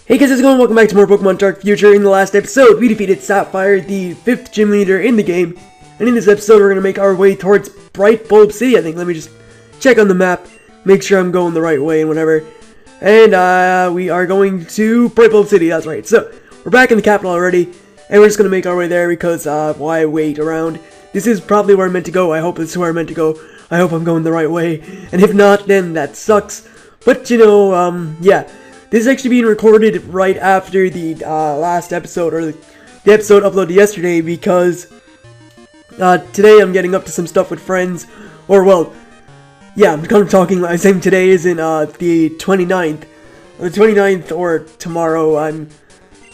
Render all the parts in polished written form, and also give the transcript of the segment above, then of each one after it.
Hey guys, how's it going? Welcome back to more Pokemon Dark Future. In the last episode, we defeated Sapphire, the 5th gym leader in the game. And in this episode, we're going to make our way towards Brightbulb City, I think. Let me just check on the map, make sure I'm going the right way and whatever. And we are going to Brightbulb City, that's right. So, we're back in the capital already, and we're just going to make our way there because, why wait around? This is probably where I'm meant to go. I hope this is where I'm meant to go. I hope I'm going the right way. And if not, then that sucks. But, you know, yeah. This is actually being recorded right after the last episode, or the episode uploaded yesterday, because today I'm getting up to some stuff with friends, or well, yeah, I'm kind of talking, I'm saying today is in the 29th, or tomorrow, I'm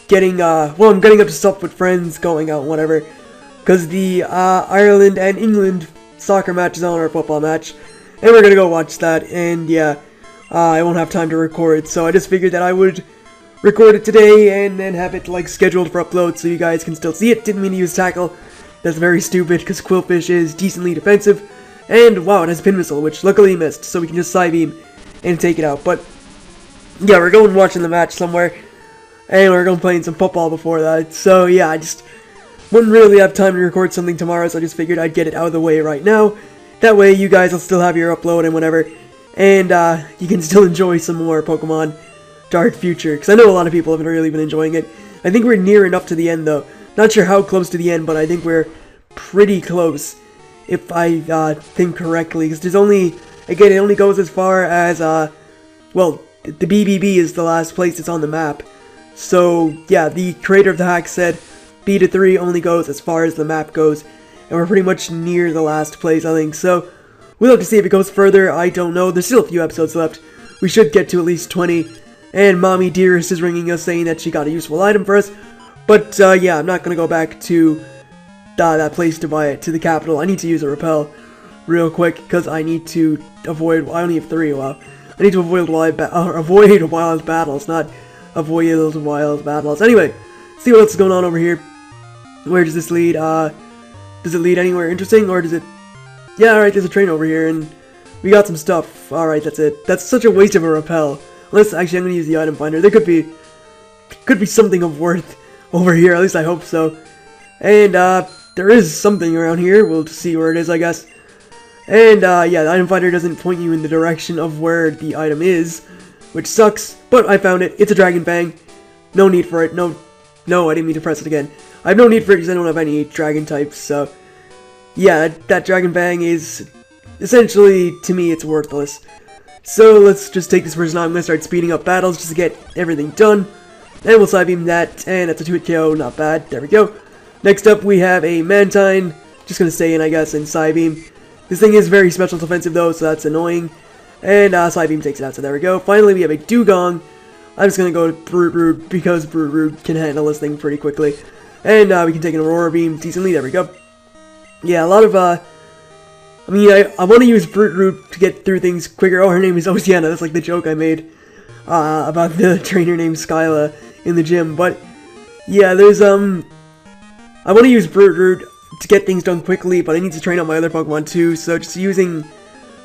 getting, I'm getting up to stuff with friends, going out and whatever, because the Ireland and England soccer match is on, our football match, and we're gonna go watch that, and yeah. I won't have time to record, so I just figured that I would record it today and then have it, like, scheduled for upload so you guys can still see it. Didn't mean to use Tackle. That's very stupid, because Quillfish is decently defensive. And, wow, it has Pin Missile, which luckily missed, so we can just Psybeam and take it out. But, yeah, we're going watching the match somewhere, and we're going playing some football before that. So, yeah, I just wouldn't really have time to record something tomorrow, so I just figured I'd get it out of the way right now. That way, you guys will still have your upload and whatever. And, you can still enjoy some more Pokemon Dark Future, because I know a lot of people haven't really been enjoying it. I think we're near enough to the end, though. Not sure how close to the end, but I think we're pretty close, if I, think correctly, because there's only, again, it only goes as far as, well, the BBB is the last place that's on the map. So, yeah, the creator of the hack said B to 3 only goes as far as the map goes, and we're pretty much near the last place, I think, so we'll have to see if it goes further. I don't know. There's still a few episodes left. We should get to at least 20. And Mommy Dearest is ringing us saying that she got a useful item for us. But, yeah, I'm not going to go back to that place to buy it, to the capital. I need to use a repel real quick because I need to avoid... I only have 3, wow. I need to avoid wild battles, not avoid wild battles. Anyway, see what else is going on over here. Where does this lead? Does it lead anywhere interesting, or does it... Yeah, alright, there's a train over here, and we got some stuff. Alright, that's it. That's such a waste of a repel. Unless, actually, I'm gonna use the item finder. There could be something of worth over here, at least I hope so. And, there is something around here. We'll see where it is, I guess. And, yeah, the item finder doesn't point you in the direction of where the item is, which sucks, but I found it. It's a Dragon Fang. No need for it. No, I didn't mean to press it again. I have no need for it because I don't have any dragon types, so... Yeah, that Dragon Fang is, essentially, to me, it's worthless. So, let's just take this person out. I'm going to start speeding up battles just to get everything done. And we'll Psybeam that, and that's a 2-hit KO, not bad. There we go. Next up, we have a Mantine. Just going to stay in, I guess, and Psybeam. This thing is very special defensive, though, so that's annoying. And, Psybeam takes it out, so there we go. Finally, we have a Dugong. I'm just going to go to Brute Root, because Brute Root can handle this thing pretty quickly. And, we can take an Aurora Beam decently. There we go. Yeah, a lot of, I mean, I want to use Brute Root to get through things quicker. Oh, her name is Oceana. That's like the joke I made, about the trainer named Skyla in the gym. But, yeah, there's, I want to use Brute Root to get things done quickly, but I need to train up my other Pokemon too, so just using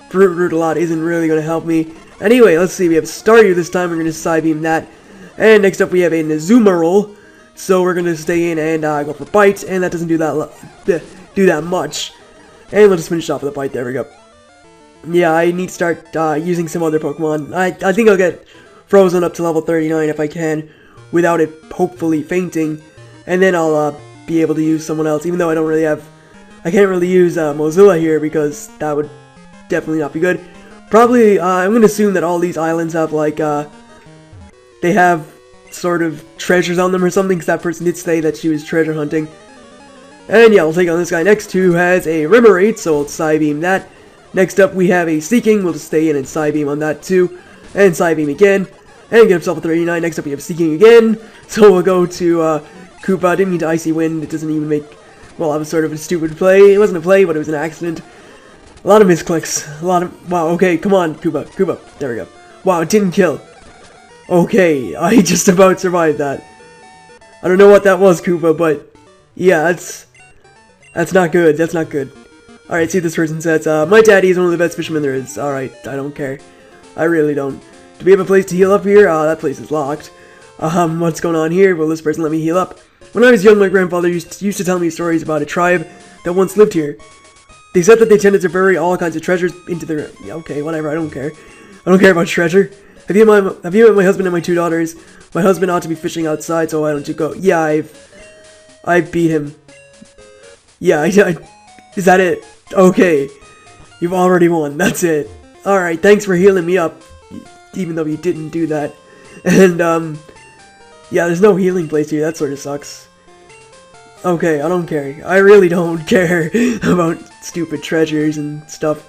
Brute Root a lot isn't really going to help me. Anyway, let's see, we have Staryu this time. We're going to Psybeam that. And next up we have a Nazumaroll. So we're going to stay in and, go for Bite, and that doesn't do that much. And we'll just finish off with a Bite. There we go. Yeah, I need to start using some other Pokemon. I think I'll get Frozen up to level 39 if I can, without it hopefully fainting. And then I'll be able to use someone else, even though I can't really use Mozilla here because that would definitely not be good. Probably, I'm going to assume that all these islands have, like, they have sort of treasures on them or something, because that person did say that she was treasure hunting. And yeah, we'll take on this guy next, who has a Remoraid, so we'll Psybeam that. Next up, we have a Seeking. We'll just stay in and Psybeam on that too. And Psybeam again. And get himself a 39. Next up, we have Seeking again. So we'll go to Koopa. Didn't mean to Icy Wind. It doesn't even make... Well, that was sort of a stupid play. It wasn't a play, but it was an accident. A lot of misclicks. A lot of... Wow, okay, come on, Koopa. Koopa. There we go. Wow, it didn't kill. Okay, I just about survived that. I don't know what that was, Koopa, but... Yeah, that's not good. That's not good. Alright, see what this person says. My daddy is one of the best fishermen there is. Alright, I don't care. I really don't. Do we have a place to heal up here? That place is locked. What's going on here? Will this person let me heal up? When I was young, my grandfather used to tell me stories about a tribe that once lived here. They said that they tended to bury all kinds of treasures into their... Yeah, okay, whatever, I don't care. I don't care about treasure. Have you met my husband and my 2 daughters? My husband ought to be fishing outside, so why don't you go? Yeah, I beat him. Yeah, is that it? Okay. You've already won, that's it. Alright, thanks for healing me up. Even though you didn't do that. And, yeah, there's no healing place here, that sort of sucks. Okay, I don't care. I really don't care about stupid treasures and stuff.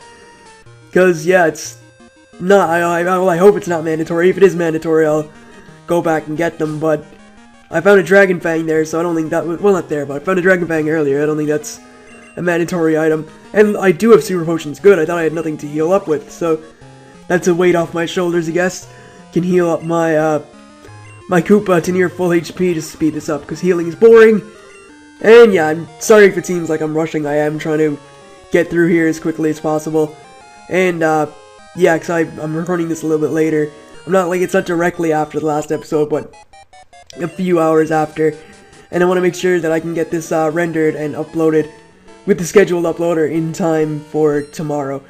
Because, yeah, it's not, I hope it's not mandatory. If it is mandatory, I'll go back and get them, but I found a Dragon Fang there, so I don't think that was, well, not there, but I found a Dragon Fang earlier. I don't think that's a mandatory item. And I do have Super Potions, good. I thought I had nothing to heal up with, so that's a weight off my shoulders, I guess. Can heal up my, my Koopa to near full HP to speed this up, because healing is boring. And yeah, I'm sorry if it seems like I'm rushing. I am trying to get through here as quickly as possible. And, yeah, because I'm recording this a little bit later. I'm not, like, it's not directly after the last episode, but a few hours after. And I want to make sure that I can get this, rendered and uploaded with the scheduled uploader in time for tomorrow.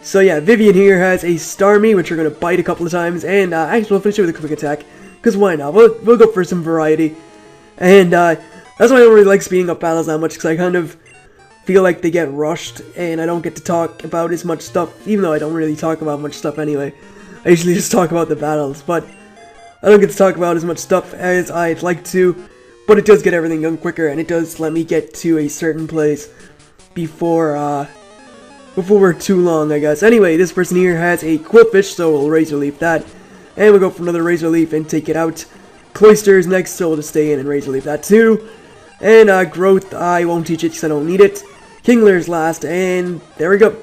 So yeah, Vivian here has a Starmie, which we're going to bite a couple of times. And, actually, we'll finish it with a quick attack. Because why not? We'll go for some variety. And, that's why I don't really like speeding up battles that much, because I kind of feel like they get rushed, and I don't get to talk about as much stuff, even though I don't really talk about much stuff anyway. I usually just talk about the battles, but I don't get to talk about as much stuff as I'd like to, but it does get everything done quicker, and it does let me get to a certain place before we're too long, I guess. Anyway, this person here has a Quillfish, so we'll Razor Leaf that, and we'll go for another Razor Leaf and take it out. Cloyster's next, so we'll just stay in and Razor Leaf that too. And, Growth, I won't teach it because I don't need it. Kingler's last, and there we go.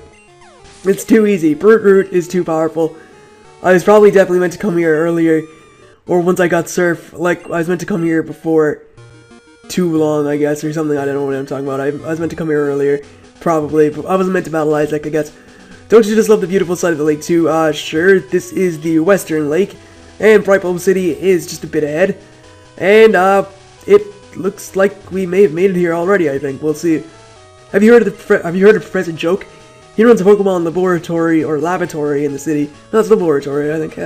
It's too easy. Brute Root is too powerful. I was probably definitely meant to come here earlier, or once I got Surf, like, I was meant to come here before too long, I guess, or something. I don't know what I'm talking about. I was meant to come here earlier, probably, but I wasn't meant to battle Isaac, I guess. Don't you just love the beautiful side of the lake, too? Sure, this is the Western Lake, and Brightbulb City is just a bit ahead, and, it looks like we may have made it here already, I think. We'll see. Have you heard of Professor Joke? He runs a Pokemon laboratory, or lavatory in the city. No, it's laboratory, I think.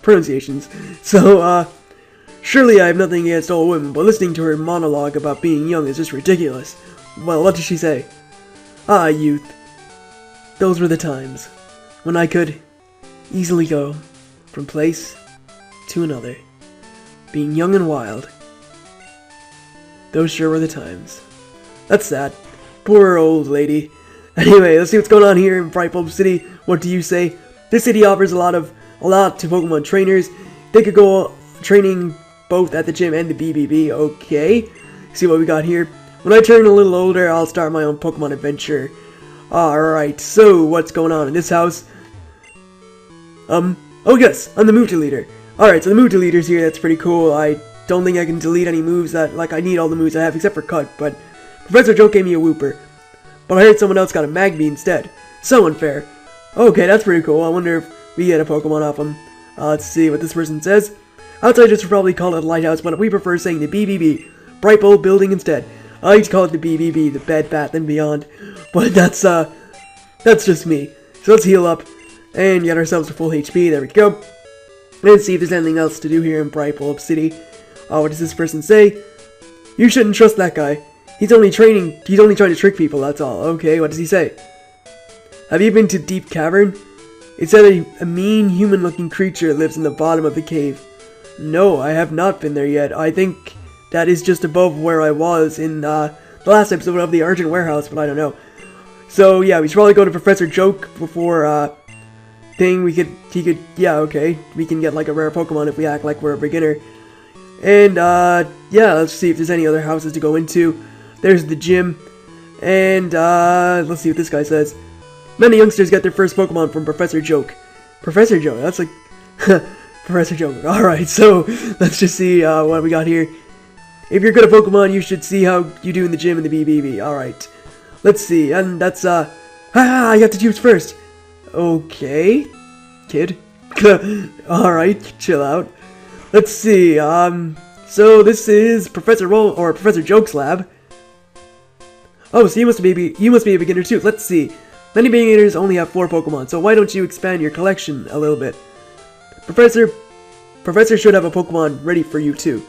Pronunciations. So, surely I have nothing against old women, but listening to her monologue about being young is just ridiculous. Well, what did she say? Ah, youth. Those were the times when I could easily go from place to another, being young and wild. Those sure were the times. That's sad. Poor old lady. Anyway, let's see what's going on here in Brightbulb City. What do you say? This city offers a lot to Pokemon trainers. They could go training both at the gym and the BBB. Okay. See what we got here. When I turn a little older, I'll start my own Pokemon adventure. Alright, so what's going on in this house? Oh yes, I'm the Muta Leader. Alright, so the Muta Leader's here. That's pretty cool. I don't think I can delete any moves that, like, I need all the moves I have except for Cut, but Professor Joke gave me a Wooper. But I heard someone else got a Magby instead. So unfair. Okay, that's pretty cool. I wonder if we get a Pokemon off him. Let's see what this person says. Outsiders would probably call it a lighthouse, but we prefer saying the BBB. Brightbulb Building instead. I like to call it the BBB, the Bed, Bath, and Beyond. But that's just me. So let's heal up and get ourselves to full HP. There we go. And see if there's anything else to do here in Brightbulb City. What does this person say? You shouldn't trust that guy. He's only trying to trick people, that's all. Okay, what does he say? Have you been to Deep Cavern? It said a mean human-looking creature lives in the bottom of the cave. No, I have not been there yet. I think that is just above where I was in the last episode of the Argent Warehouse, but I don't know. So yeah, we should probably go to Professor Joke before yeah, okay. We can get like a rare Pokemon if we act like we're a beginner. And, yeah, let's see if there's any other houses to go into. There's the gym. And, let's see what this guy says. Many youngsters get their first Pokemon from Professor Joke. Professor Joke, that's like... Professor Joke. Alright, so, let's just see, what we got here. If you're good at Pokemon, you should see how you do in the gym and the BBB. Alright. Let's see, and that's, I got to choose first. Okay. Kid. Alright, chill out. Let's see, so this is Professor Joke's lab. Oh, so you must be a beginner too. Let's see. Many beginners only have 4 Pokemon, so why don't you expand your collection a little bit? Professor should have a Pokemon ready for you too.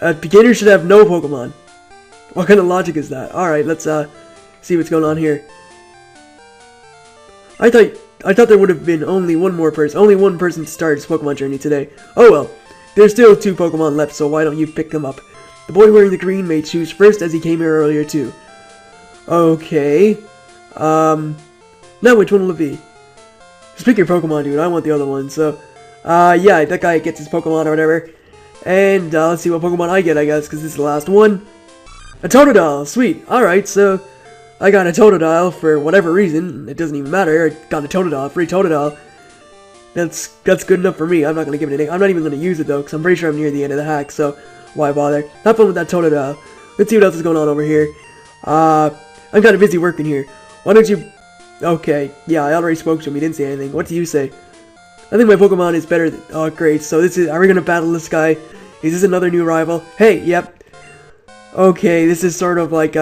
A beginner should have no Pokemon. What kind of logic is that? Alright, let's see what's going on here. I thought there would have been only one person to start his Pokemon journey today. Oh well, there's still 2 Pokemon left, so why don't you pick them up? The boy wearing the green may choose first as he came here earlier too. Okay. Now which one will it be? Just pick your Pokemon, dude. I want the other one, so yeah, that guy gets his Pokemon or whatever. And let's see what Pokemon I get, I guess, because this is the last one. A Totodile, sweet. Alright, so I got a Totodile for whatever reason. It doesn't even matter. I got a Totodile, free Totodile. That's good enough for me. I'm not gonna give it a name. I'm not even gonna use it though, because I'm pretty sure I'm near the end of the hack, so why bother? Have fun with that Totodile. Let's see what else is going on over here. I'm kind of busy working here. Why don't you... Okay, yeah, I already spoke to him. He didn't say anything. What do you say? I think my Pokemon is better than... Oh, great. So this is... Are we gonna battle this guy? Is this another new rival? Hey, yep. Okay, this is sort of like,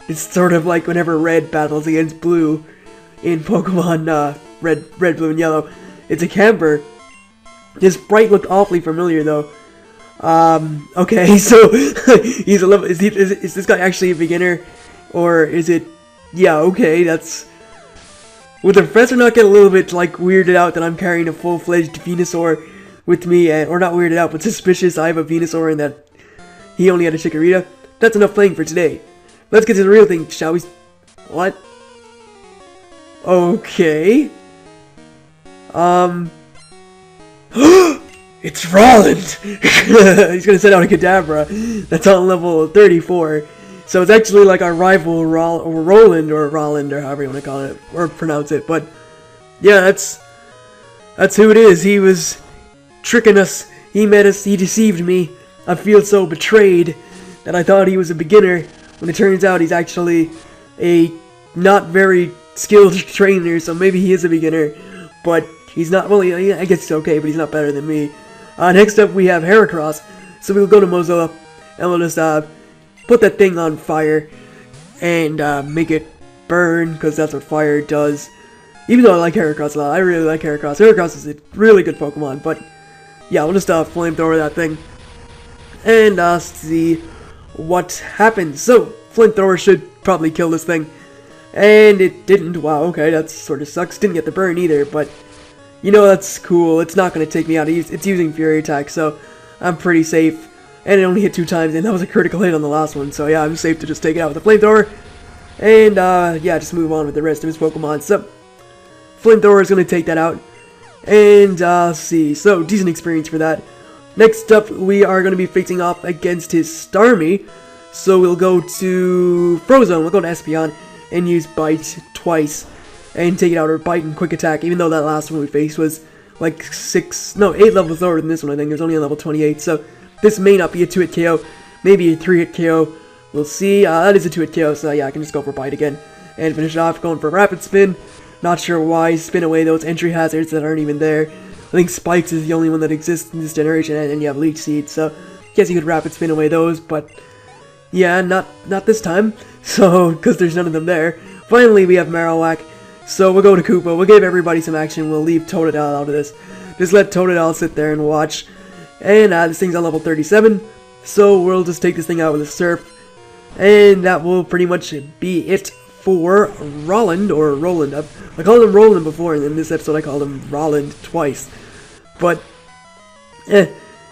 it's sort of like whenever Red battles against Blue in Pokemon, Red, Blue, and Yellow. It's a camper. His sprite looked awfully familiar, though. Okay, so he's a level... Is this guy actually a beginner? Or is it... Yeah, okay, that's... Would the professor not get a little bit, like, weirded out that I'm carrying a full-fledged Venusaur with me, or not weirded out, but suspicious I have a Venusaur and that he only had a Chikorita? That's enough playing for today. Let's get to the real thing, shall we? What? Okay. It's Roland! He's gonna send out a Kadabra. That's on level 34. So it's actually like our rival Roland, or however you want to call it, or pronounce it. But yeah, that's who it is. He was tricking us. He met us. He deceived me. I feel so betrayed that I thought he was a beginner, when it turns out he's actually a not very skilled trainer. So maybe he is a beginner, but he's not. Well, I guess he's okay, but he's not better than me. Next up we have Heracross. So we'll go to Mozilla and we'll just put that thing on fire and make it burn, because that's what fire does. Even though I like Heracross a lot, I really like Heracross. Heracross is a really good Pokemon, but yeah, we'll just flamethrower that thing and see what happens. So flamethrower should probably kill this thing, and it didn't. Wow, okay, that sort of sucks. Didn't get the burn either, but you know, that's cool. It's not going to take me out. It's using Fury Attack, so I'm pretty safe. And it only hit 2 times, and that was a critical hit on the last one. So yeah, I'm safe to just take it out with the Flamethrower. And yeah, just move on with the rest of his Pokemon. So, Flamethrower is going to take that out. And let's see, so decent experience for that. Next up, we are going to be facing off against his Starmie. So we'll go to Frozone, we'll go to Espeon, and use Bite twice. And take it out, or Bite and Quick Attack, even though that last one we faced was like 8 levels lower than this one, I think. It was only on level 28, so... This may not be a 2-hit KO, maybe a 3-hit KO. We'll see. That is a 2-hit KO, so yeah, I can just go for Bite again and finish it off. Going for Rapid Spin. Not sure why. Spin away those entry hazards that aren't even there. I think Spikes is the only one that exists in this generation, and then you have Leech Seed, so I guess you could Rapid Spin away those, but yeah, not this time. So, because there's none of them there. Finally, we have Marowak. So we'll go to Koopa. We'll give everybody some action. We'll leave Totodile out of this. Just let Totodile sit there and watch. And this thing's on level 37, so we'll just take this thing out with a Surf. And that will pretty much be it for Roland, or Roland. I called him Roland before, and in this episode I called him Roland twice. But,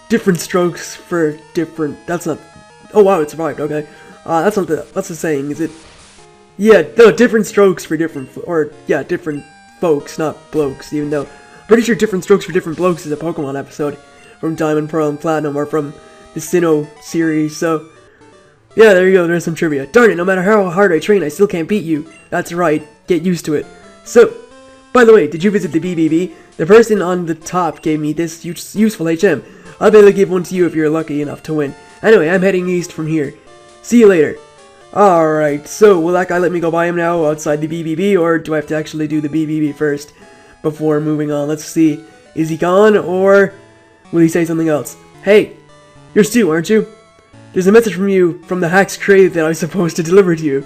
different strokes for different... That's not... Oh wow, it survived, okay. That's not the... What's the saying, is it... Yeah, no, different strokes for different... Or, yeah, different folks, not blokes, even though... Pretty sure different strokes for different blokes is a Pokemon episode. From Diamond, Pearl, and Platinum, or from the Sinnoh series, so... Yeah, there you go, there's some trivia. Darn it, no matter how hard I train, I still can't beat you. That's right, get used to it. So, by the way, did you visit the BBB? The person on the top gave me this useful HM. I'll be able to give one to you if you're lucky enough to win. Anyway, I'm heading east from here. See you later. Alright, so will that guy let me go by him now outside the BBB, or do I have to actually do the BBB first before moving on? Let's see. Is he gone, or... will he say something else? Hey, you're Stu, aren't you? There's a message from you from the Hacks Crave that I was supposed to deliver to you.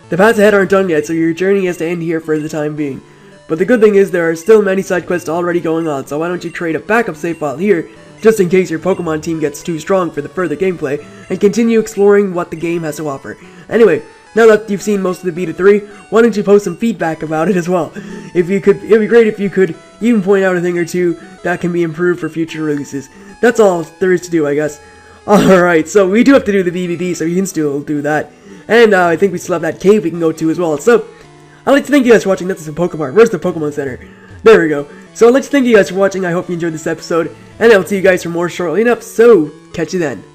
The paths ahead aren't done yet, so your journey has to end here for the time being. But the good thing is there are still many side quests already going on, so why don't you trade a backup save file here, just in case your Pokemon team gets too strong for the further gameplay, and continue exploring what the game has to offer. Anyway, now that you've seen most of the Beta 3, why don't you post some feedback about it as well? If you could, it'd be great if you could even point out a thing or two that can be improved for future releases. That's all there is to do, I guess. Alright, so we do have to do the BBB, so we can still do that. And I think we still have that cave we can go to as well. So, I'd like to thank you guys for watching. That's the Pokemon. Where's the Pokemon Center? There we go. So I'd like to thank you guys for watching. I hope you enjoyed this episode. And I'll see you guys for more shortly enough. So, catch you then.